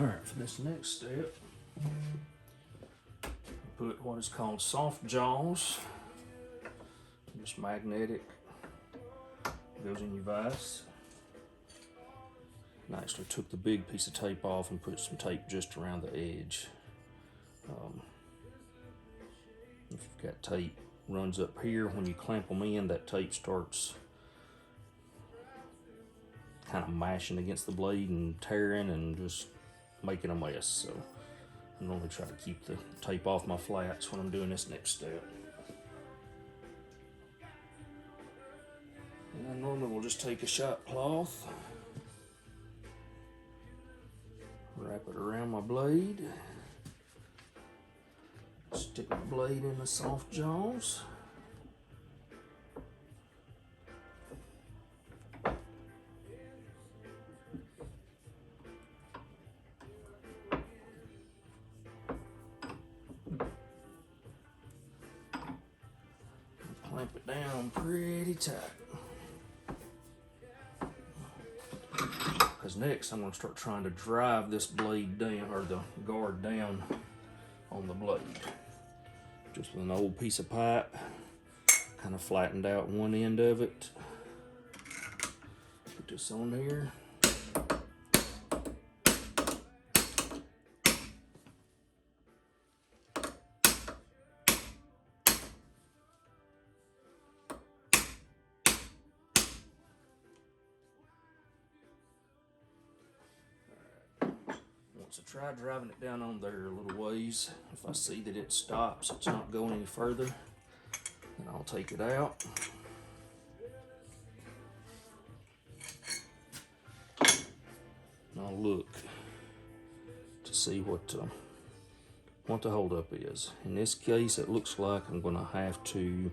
Alright, for this next step, put what is called soft jaws. Just magnetic, goes in your vise. And I actually took the big piece of tape off and put some tape just around the edge. If you've got tape runs up here, when you clamp them in, that tape starts kind of mashing against the blade and tearing and just making a mess. So I normally try to keep the tape off my flats when I'm doing this next step. And I normally will just take a shop cloth, wrap it around my blade, stick my blade in the soft jaws. Clamp it down pretty tight. Because next I'm going to start trying to drive this blade down, or the guard down on the blade. Just with an old piece of pipe, kind of flattened out one end of it. Put this on there. So try driving it down on there a little ways. If I see that it stops, it's not going any further, then I'll take it out. And I'll look to see what the holdup is. In this case, it looks like I'm going to have to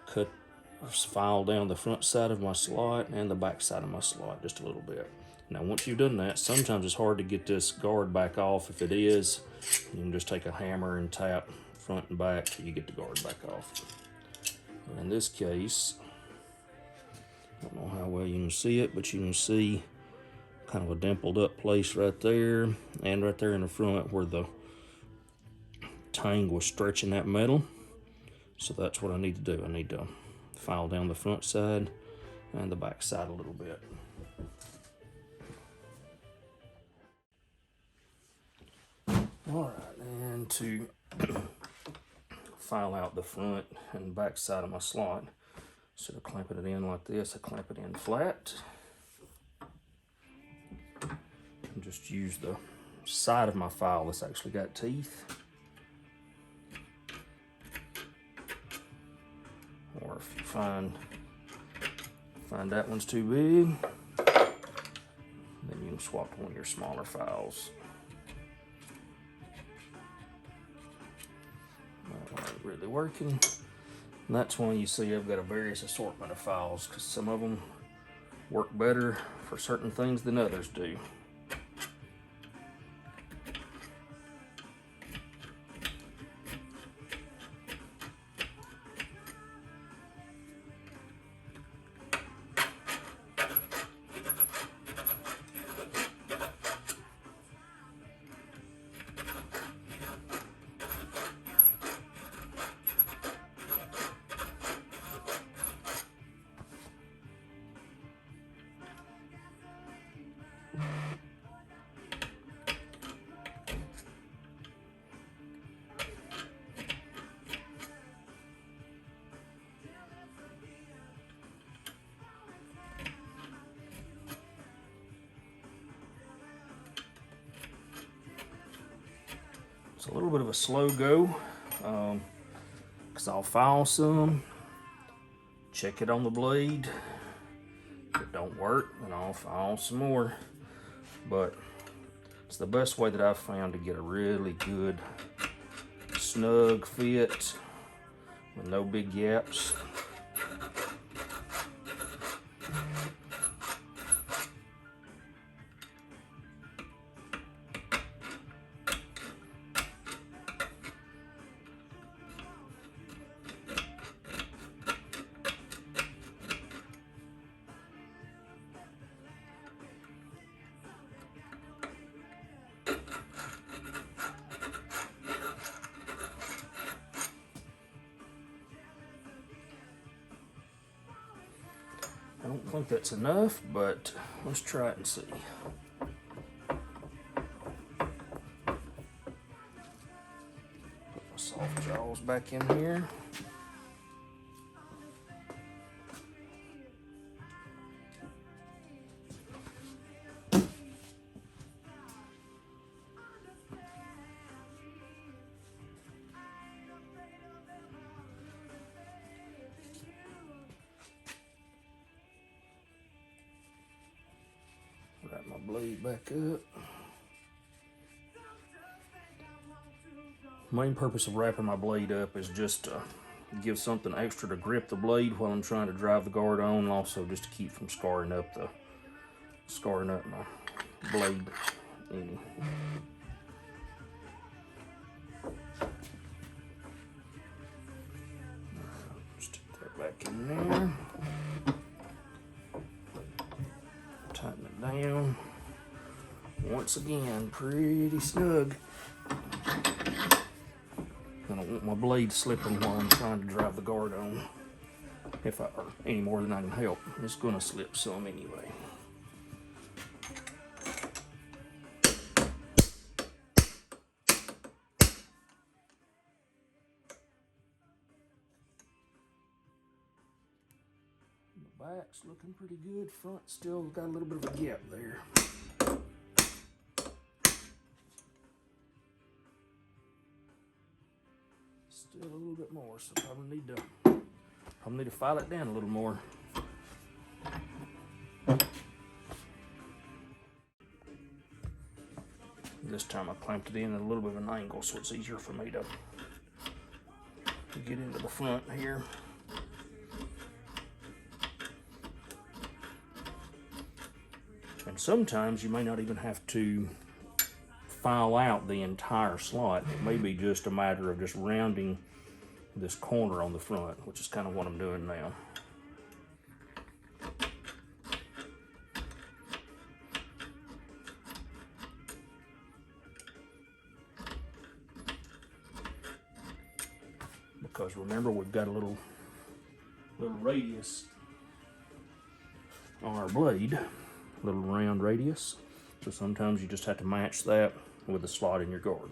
cut or file down the front side of my slot and the back side of my slot just a little bit. Now, once you've done that, sometimes it's hard to get this guard back off. If it is, you can just take a hammer and tap front and back till you get the guard back off. And in this case, I don't know how well you can see it, but you can see kind of a dimpled up place right there, and right there in the front where the tang was stretching that metal. So that's what I need to do. I need to file down the front side and the back side a little bit. Alright, and to file out the front and back side of my slot, instead of clamping it in like this, I clamp it in flat. And just use the side of my file that's actually got teeth. Or if you find that one's too big, then you can swap to one of your smaller files. Really working. And that's why you see I've got a various assortment of files, because some of them work better for certain things than others do. It's a little bit of a slow go, because I'll file some, check it on the blade. If it don't work, then I'll file some more. But it's the best way that I've found to get a really good snug fit with no big gaps. think that's enough, but let's try it and see. Put my soft jaws back in here. Wrap my blade back up. Main purpose of wrapping my blade up is just to give something extra to grip the blade while I'm trying to drive the guard on, and also just to keep from scarring up my blade any. Stick that back in there. Tighten it down. Once again, pretty snug. I don't want my blade slipping while I'm trying to drive the guard on. Or any more than I can help. It's gonna slip some anyway. The back's looking pretty good. Front still got a little bit of a gap there. Still a little bit more, so probably need to file it down a little more. This time I clamped it in at a little bit of an angle, so it's easier for me to get into the front here. And sometimes you may not even have to file out the entire slot. It may be just a matter of just rounding this corner on the front, which is kind of what I'm doing now. Because remember, we've got a little radius on our blade, a little round radius. So sometimes you just have to match that with a slot in your guard.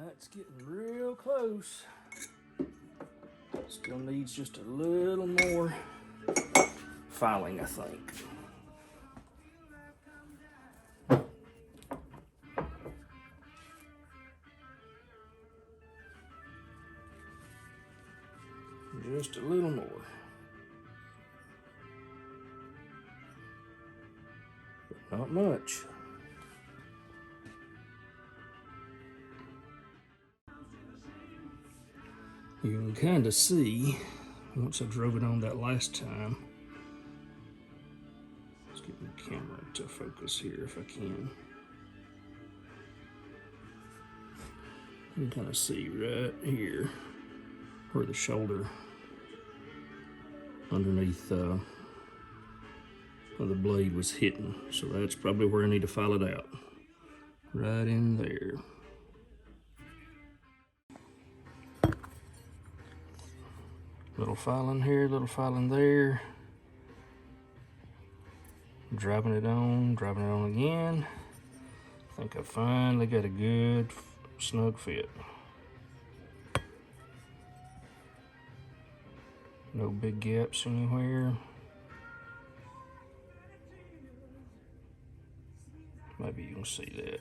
That's getting real close. Still needs just a little more filing, I think. Just a little more. But not much. You can kind of see, once I drove it on that last time. Let's get my camera to focus here if I can. You can kind of see right here where the shoulder underneath where the blade was hitting. So that's probably where I need to file it out. Right in there. Little filing here, little filing there. Driving it on again. I think I finally got a good snug fit. No big gaps anywhere. Maybe you can see that.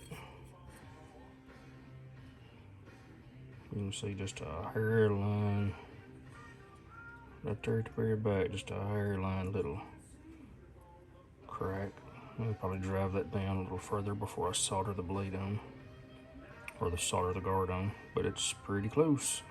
You can see just a hairline right there at the very back, just a hairline little crack. I'll probably drive that down a little further before I solder the blade on, or solder the guard on, but it's pretty close.